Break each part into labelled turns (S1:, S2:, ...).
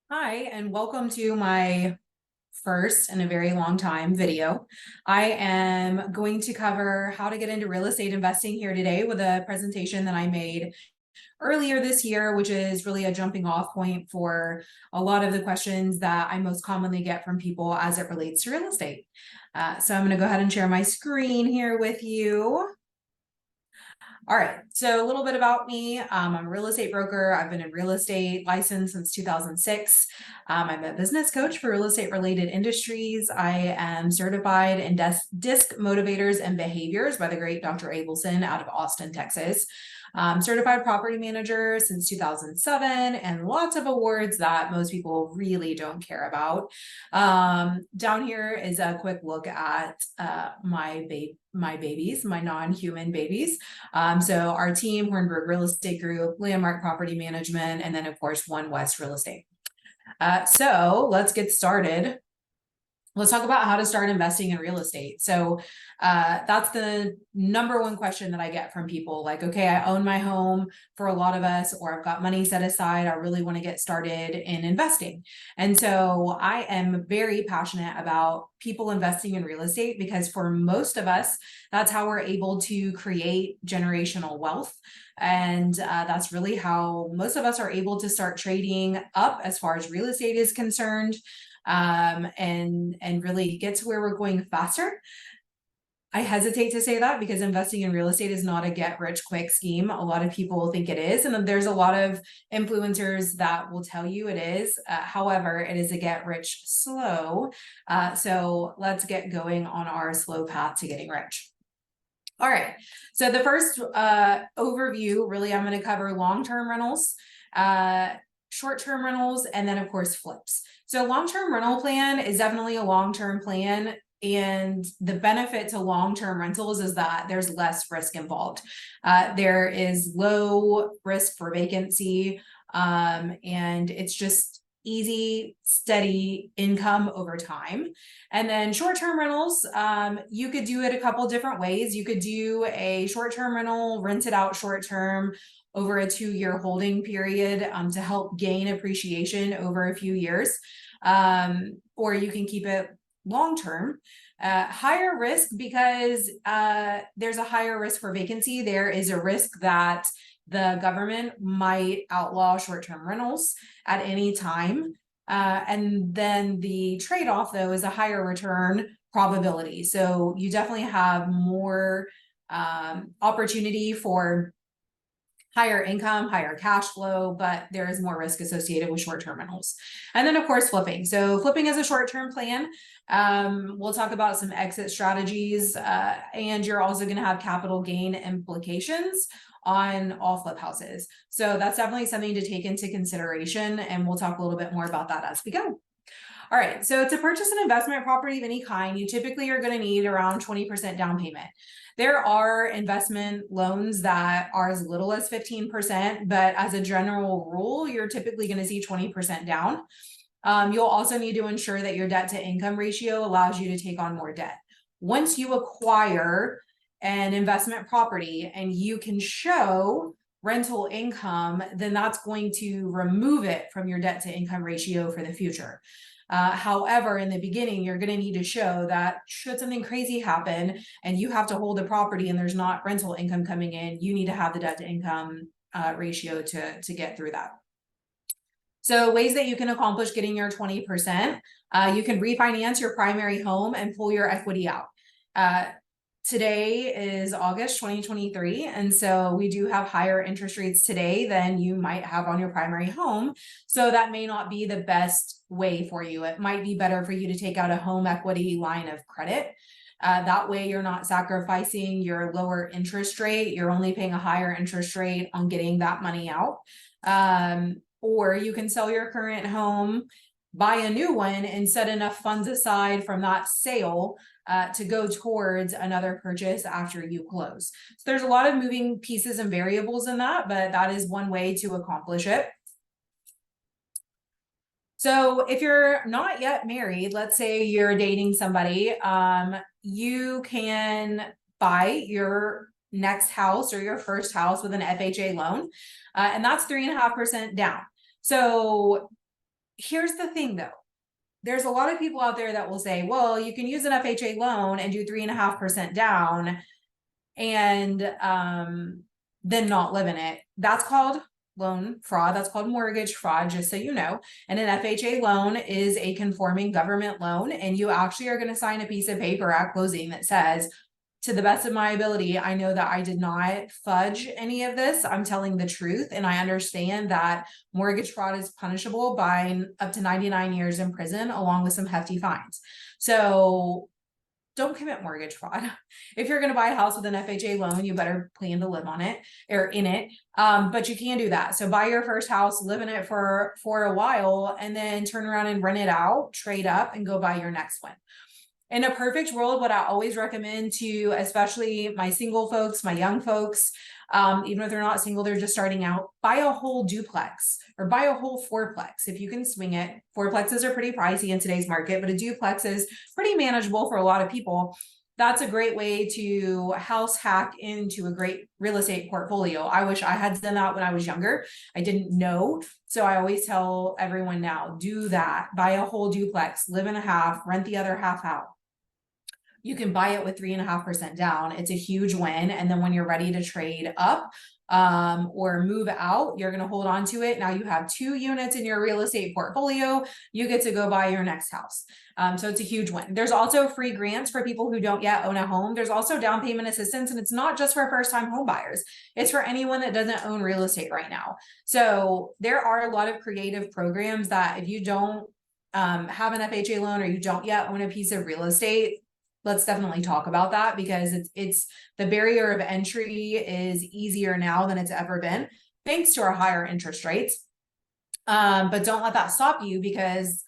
S1: Hi, and welcome to my first in a very long time video. I am going to cover how to get into real estate investing here today with a presentation that I made earlier this year, which is really a jumping off point for a lot of the questions that I most commonly get from people as it relates to real estate. So I'm going to go ahead and share my screen here with you. All right, so a little bit about me. I'm a real estate broker. I've been in real estate licensed since 2006. I'm a business coach for real estate related industries. I am certified in DISC motivators and behaviors by the great Dr. Abelson out of Austin, Texas. Certified property manager since 2007, and lots of awards that most people really don't care about. Down here is a quick look at my babies, my non-human babies. So our team, Hornberg Real Estate Group, Landmark Property Management, and then of course One West Real Estate. So let's get started. Let's talk about how to start investing in real estate. So that's the number one question that I get from people. Like, okay, I own my home for a lot of us, or I've got money set aside. I really want to get started in investing. And so I am very passionate about people investing in real estate because for most of us, that's how we're able to create generational wealth. And that's really how most of us are able to start trading up as far as real estate is concerned. And really get to where we're going faster. I hesitate to say that because investing in real estate is not a get rich quick scheme. A lot of people think it is, and there's a lot of influencers that will tell you it is. However, it is a get rich slow. So let's get going on our slow path to getting rich. All right, so the first overview, really, I'm going to cover long-term rentals, short-term rentals, and then of course flips. So long-term rental plan is definitely a long-term plan. And the benefit to long-term rentals is that there's less risk involved. There is low risk for vacancy, and it's just easy, steady income over time. And then short-term rentals, you could do it a couple different ways. You could do a short-term rental, rent it out short-term over a 2-year holding period to help gain appreciation over a few years. Or you can keep it long-term. Higher risk because there's a higher risk for vacancy. There is a risk that the government might outlaw short-term rentals at any time. And then the trade-off, though, is a higher return probability. So you definitely have more opportunity for higher income, higher cash flow, but there is more risk associated with short-term rentals. And then of course, flipping. So flipping is a short-term plan. We'll talk about some exit strategies, and you're also going to have capital gain implications on all flip houses. So that's definitely something to take into consideration, and we'll talk a little bit more about that as we go. All right, so to purchase an investment property of any kind, you typically are going to need around 20% down payment. There are investment loans that are as little as 15%, but as a general rule, you're typically going to see 20% down. You'll also need to ensure that your debt to income ratio allows you to take on more debt. Once you acquire an investment property and you can show rental income, then that's going to remove it from your debt to income ratio for the future. However, in the beginning, you're going to need to show that should something crazy happen and you have to hold the property and there's not rental income coming in, you need to have the debt to income ratio to get through that. So ways that you can accomplish getting your 20%, you can refinance your primary home and pull your equity out. Today is August 2023, and so we do have higher interest rates today than you might have on your primary home. So that may not be the best way for you. It might be better for you to take out a home equity line of credit. That way you're not sacrificing your lower interest rate. You're only paying a higher interest rate on getting that money out. Or you can sell your current home, buy a new one, and set enough funds aside from that sale to go towards another purchase after you close. So there's a lot of moving pieces and variables in that, but that is one way to accomplish it. So if you're not yet married, let's say you're dating somebody, you can buy your next house or your first house with an FHA loan, and that's 3.5% down. So here's the thing though. There's a lot of people out there that will say, well, you can use an FHA loan and do 3.5% down and then not live in it. That's called loan fraud. That's called mortgage fraud, just so you know. And an FHA loan is a conforming government loan, and you actually are going to sign a piece of paper at closing that says, to the best of my ability, I know that I did not fudge any of this. I'm telling the truth. And I understand that mortgage fraud is punishable by up to 99 years in prison, along with some hefty fines. So don't commit mortgage fraud. If you're going to buy a house with an FHA loan, you better plan to live on it or in it. But you can do that. So buy your first house, live in it for a while, and then turn around and rent it out, trade up, and go buy your next one. In a perfect world, what I always recommend to, especially my single folks, my young folks, even if they're not single, they're just starting out, buy a whole duplex or buy a whole fourplex if you can swing it. Fourplexes are pretty pricey in today's market, but a duplex is pretty manageable for a lot of people. That's a great way to house hack into a great real estate portfolio. I wish I had done that when I was younger. I didn't know. So I always tell everyone now, do that. Buy a whole duplex, live in a half, rent the other half out. You can buy it with 3.5% down. It's a huge win. And then when you're ready to trade up or move out, you're going to hold on to it. Now you have 2 units in your real estate portfolio. You get to go buy your next house. So it's a huge win. There's also free grants for people who don't yet own a home. There's also down payment assistance, and it's not just for first-time home buyers. It's for anyone that doesn't own real estate right now. So there are a lot of creative programs that if you don't have an FHA loan or you don't yet own a piece of real estate, let's definitely talk about that, because it's the barrier of entry is easier now than it's ever been, thanks to our higher interest rates. But don't let that stop you, because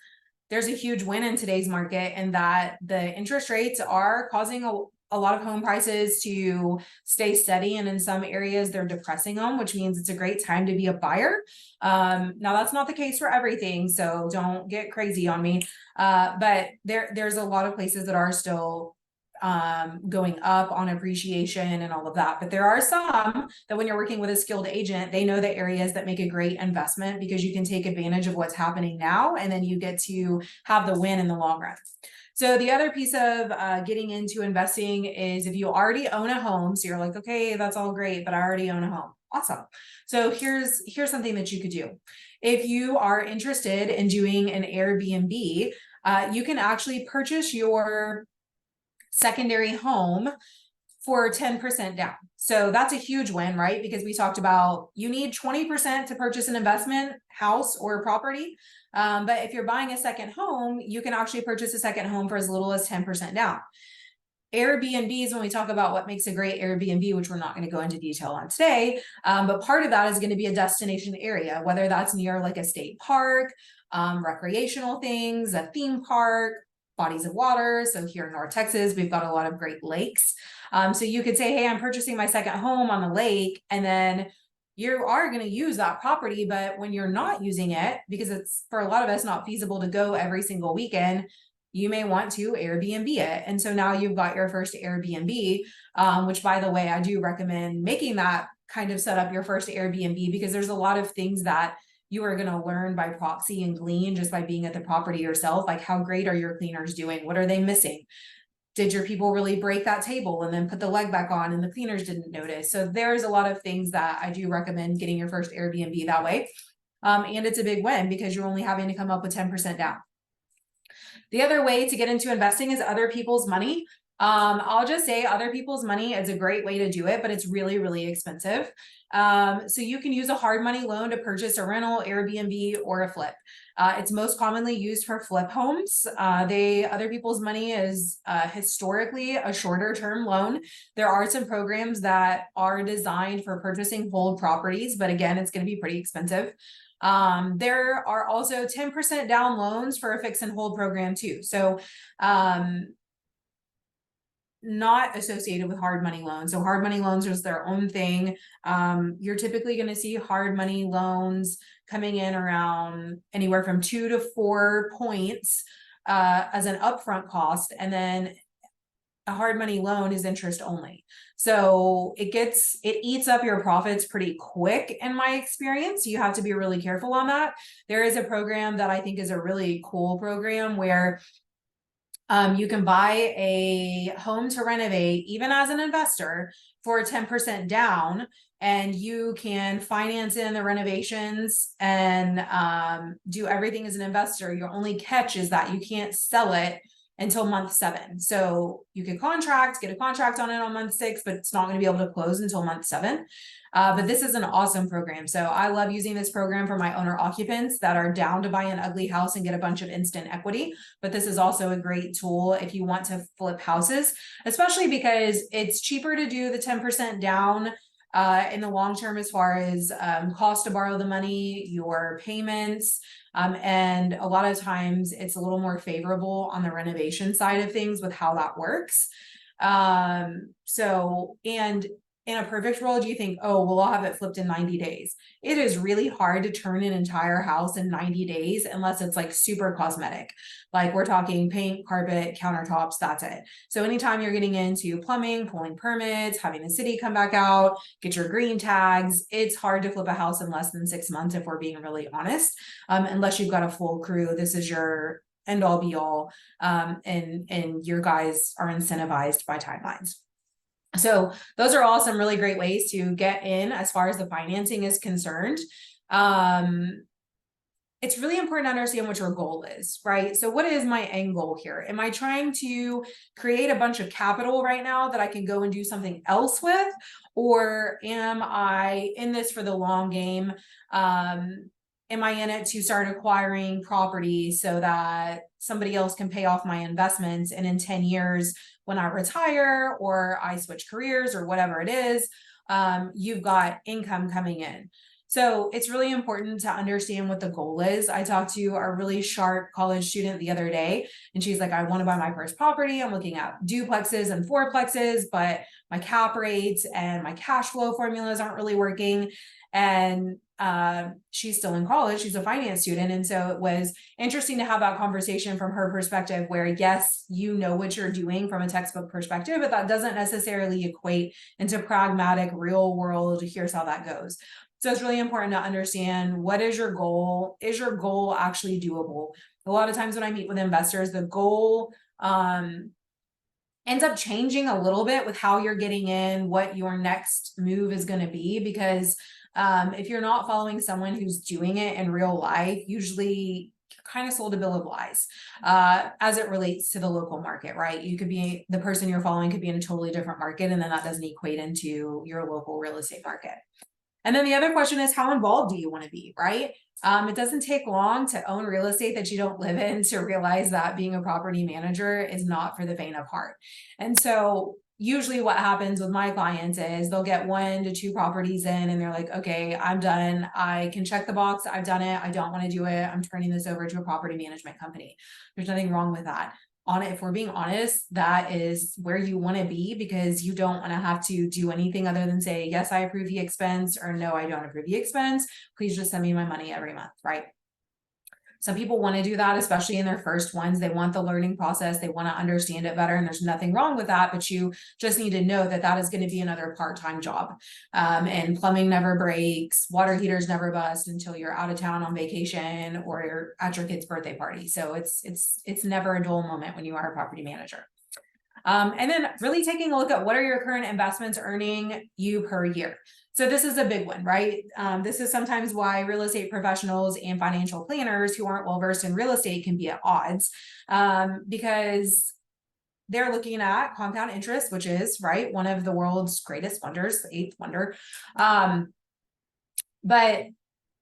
S1: there's a huge win in today's market, and that the interest rates are causing a lot of home prices to stay steady. And in some areas they're depressing them, which means it's a great time to be a buyer. Now that's not the case for everything, so don't get crazy on me. But there's a lot of places that are still going up on appreciation and all of that. But there are some that when you're working with a skilled agent, they know the areas that make a great investment, because you can take advantage of what's happening now, and then you get to have the win in the long run. So the other piece of getting into investing is if you already own a home, so you're like, okay, that's all great, but I already own a home. Awesome. So here's something that you could do. If you are interested in doing an Airbnb, you can actually purchase your secondary home for 10% down. So that's a huge win, right? Because we talked about you need 20% to purchase an investment house or property. But if you're buying a second home, you can actually purchase a second home for as little as 10% down. Airbnbs, when we talk about what makes a great Airbnb, which we're not going to go into detail on today, but part of that is going to be a destination area, whether that's near like a state park, recreational things, a theme park, bodies of water. So here in North Texas, we've got a lot of great lakes. So you could say, hey, I'm purchasing my second home on the lake, and then you are going to use that property. But when you're not using it, because it's for a lot of us not feasible to go every single weekend, you may want to Airbnb it. And so now you've got your first Airbnb, which, by the way, I do recommend making that kind of set up your first Airbnb, because there's a lot of things that you are going to learn by proxy and glean just by being at the property yourself. Like, how great are your cleaners doing? What are they missing? Did your people really break that table and then put the leg back on and the cleaners didn't notice? So there's a lot of things that I do recommend getting your first Airbnb that way. And it's a big win because you're only having to come up with 10% down. The other way to get into investing is other people's money. I'll just say other people's money is a great way to do it, but it's really, really expensive. So you can use a hard money loan to purchase a rental, Airbnb, or a flip. It's most commonly used for flip homes. Other people's money is historically a shorter term loan. There are some programs that are designed for purchasing whole properties, but again, it's going to be pretty expensive. There are also 10% down loans for a fix and hold program too. So, not associated with hard money loans. So hard money loans is their own thing. You're typically going to see hard money loans coming in around anywhere from 2 to 4 points as an upfront cost. And then a hard money loan is interest only. So it eats up your profits pretty quick in my experience. You have to be really careful on that. There is a program that I think is a really cool program where you can buy a home to renovate, even as an investor, for 10% down, and you can finance in the renovations and do everything as an investor. Your only catch is that you can't sell it until month 7. So you can get a contract on it on month 6, but it's not going to be able to close until month 7. But this is an awesome program. So I love using this program for my owner occupants that are down to buy an ugly house and get a bunch of instant equity. But this is also a great tool if you want to flip houses, especially because it's cheaper to do the 10% down in the long term, as far as cost to borrow the money, your payments, and a lot of times it's a little more favorable on the renovation side of things with how that works. So, and in a perfect world, you think, oh, well, I'll have it flipped in 90 days. It is really hard to turn an entire house in 90 days unless it's like super cosmetic. Like we're talking paint, carpet, countertops, that's it. So anytime you're getting into plumbing, pulling permits, having the city come back out, get your green tags, it's hard to flip a house in less than 6 months if we're being really honest, unless you've got a full crew. This is your end all be all, and your guys are incentivized by timelines. So those are all some really great ways to get in as far as the financing is concerned. It's really important to understand what your goal is, right? So what is my end goal here? Am I trying to create a bunch of capital right now that I can go and do something else with? Or am I in this for the long game? Am I in it to start acquiring property so that somebody else can pay off my investments? And in 10 years, when I retire or I switch careers or whatever it is, you've got income coming in. So it's really important to understand what the goal is. I talked to a really sharp college student the other day, and she's like, I want to buy my first property. I'm looking at duplexes and fourplexes, but my cap rates and my cash flow formulas aren't really working. And she's still in college. She's a finance student. And so it was interesting to have that conversation from her perspective, where yes, you know what you're doing from a textbook perspective, but that doesn't necessarily equate into pragmatic, real world, here's how that goes. So it's really important to understand, what is your goal? Is your goal actually doable? A lot of times when I meet with investors, the goal ends up changing a little bit with how you're getting in, what your next move is going to be, because if you're not following someone who's doing it in real life, usually you're kind of sold a bill of lies as it relates to the local market, right? You could be, the person you're following could be in a totally different market, and then that doesn't equate into your local real estate market. And then the other question is, how involved do you want to be, right? It doesn't take long to own real estate that you don't live in to realize that being a property manager is not for the faint of heart. And so usually what happens with my clients is they'll get 1 to 2 properties in and they're like, okay, I'm done. I can check the box. I've done it. I don't want to do it. I'm turning this over to a property management company. There's nothing wrong with that. On it, if we're being honest, that is where you want to be, because you don't want to have to do anything other than say, yes, I approve the expense, or no, I don't approve the expense. Please just send me my money every month, right? Some people want to do that, especially in their first ones. They want the learning process. They want to understand it better. And there's nothing wrong with that, but you just need to know that that is going to be another part-time job. And plumbing never breaks. Water heaters never bust until you're out of town on vacation or you're at your kid's birthday party. So it's never a dull moment when you are a property manager. And then really taking a look at, what are your current investments earning you per year? So this is a big one, right? This is sometimes why real estate professionals and financial planners who aren't well-versed in real estate can be at odds, because they're looking at compound interest, which is, right, one of the world's greatest wonders, the 8th wonder. But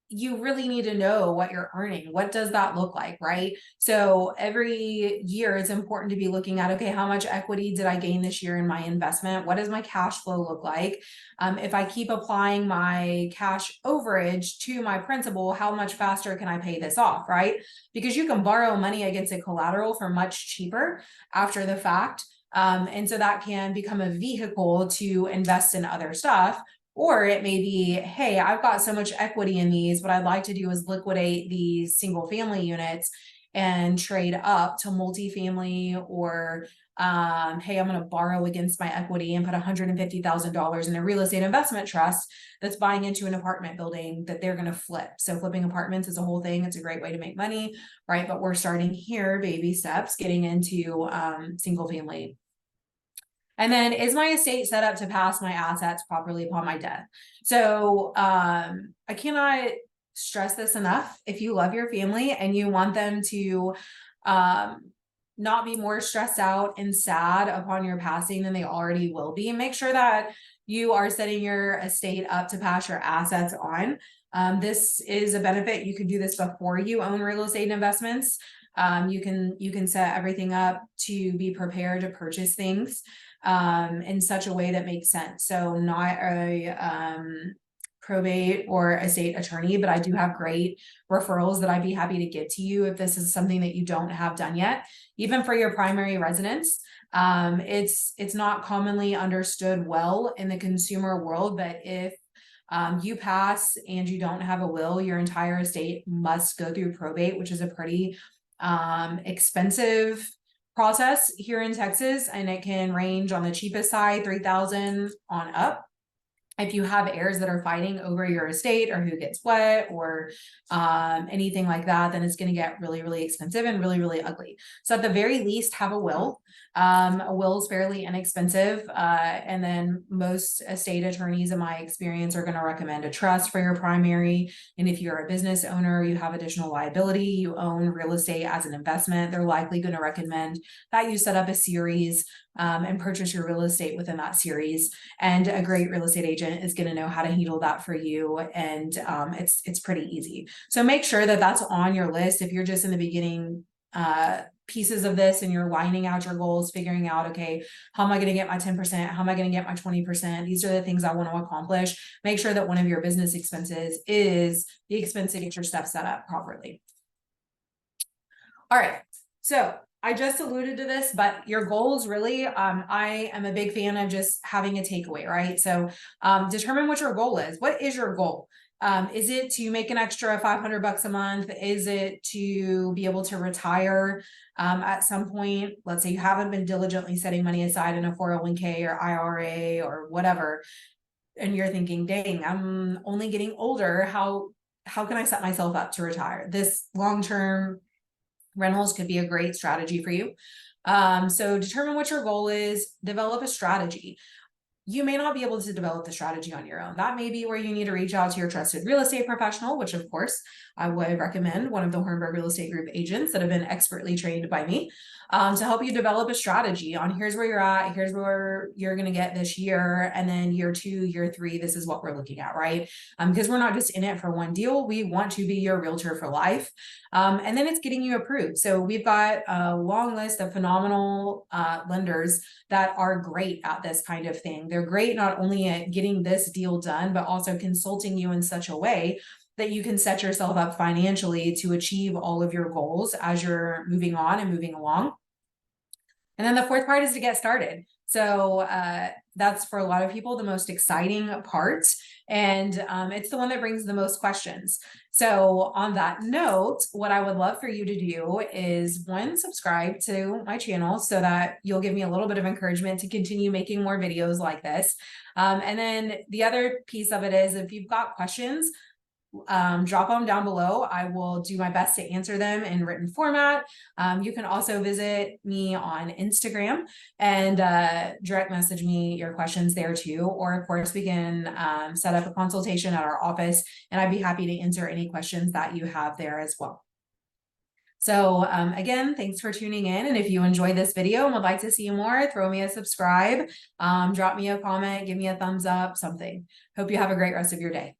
S1: you really need to know what you're earning. What does that look like, right? So every year it's important to be looking at, okay, how much equity did I gain this year in my investment? What does my cash flow look like? If I keep applying my cash overage to my principal, how much faster can I pay this off, right? Because you can borrow money against a collateral for much cheaper after the fact. And so that can become a vehicle to invest in other stuff. Or it may be, hey, I've got so much equity in these, what I'd like to do is liquidate these single family units and trade up to multifamily, or hey, I'm going to borrow against my equity and put $150,000 in a real estate investment trust that's buying into an apartment building that they're going to flip. So flipping apartments is a whole thing. It's a great way to make money, right? But we're starting here, baby steps, getting into single family. And then, is my estate set up to pass my assets properly upon my death? So I cannot stress this enough. If you love your family and you want them to not be more stressed out and sad upon your passing than they already will be, make sure that you are setting your estate up to pass your assets on. This is a benefit. You could do this before you own real estate investments. You can set everything up to be prepared to purchase things in such a way that makes sense. So not a probate or estate attorney, but I do have great referrals that I'd be happy to get to you if this is something that you don't have done yet. Even for your primary residence, it's not commonly understood well in the consumer world, but if you pass and you don't have a will, your entire estate must go through probate, which is a pretty expensive process here in Texas, and it can range on the cheapest side, $3,000 on up. If you have heirs that are fighting over your estate or who gets what or anything like that, then it's going to get really, really expensive and really, really ugly. So at the very least, have a will. A will is fairly inexpensive. And then most estate attorneys, in my experience, are going to recommend a trust for your primary. And if you're a business owner, you have additional liability, you own real estate as an investment, they're likely going to recommend that you set up a series and purchase your real estate within that series. And a great real estate agent is going to know how to handle that for you. And it's pretty easy. So make sure that that's on your list. If you're just in the beginning pieces of this and you're lining out your goals, figuring out, okay, how am I going to get my 10%? How am I going to get my 20%? These are the things I want to accomplish. Make sure that one of your business expenses is the expense to get your stuff set up properly. All right. So I just alluded to this, but your goals really, I am a big fan of just having a takeaway, right? So determine what your goal is. What is your goal? Is it to make an extra $500 a month? Is it to be able to retire at some point? Let's say you haven't been diligently setting money aside in a 401k or IRA or whatever, and you're thinking, dang, I'm only getting older. How can I set myself up to retire? This long-term rentals could be a great strategy for you. So determine what your goal is, develop a strategy. You may not be able to develop the strategy on your own. That may be where you need to reach out to your trusted real estate professional, which of course I would recommend one of the Hornberg Real Estate Group agents that have been expertly trained by me to help you develop a strategy on here's where you're at, here's where you're going to get this year, and then year 2, year 3, this is what we're looking at, right? Because we're not just in it for one deal. We want to be your realtor for life. And then it's getting you approved. So we've got a long list of phenomenal lenders that are great at this kind of thing. They're great not only at getting this deal done, but also consulting you in such a way that you can set yourself up financially to achieve all of your goals as you're moving on and moving along. And then the fourth part is to get started. So that's for a lot of people the most exciting part, and it's the one that brings the most questions. So on that note, what I would love for you to do is, one, subscribe to my channel so that you'll give me a little bit of encouragement to continue making more videos like this. And then the other piece of it is, if you've got questions, drop them down below. I will do my best to answer them in written format. You can also visit me on Instagram and direct message me your questions there too. Or of course we can set up a consultation at our office, and I'd be happy to answer any questions that you have there as well. So again, thanks for tuning in. And if you enjoyed this video and would like to see more, throw me a subscribe, drop me a comment, give me a thumbs up, something. Hope you have a great rest of your day.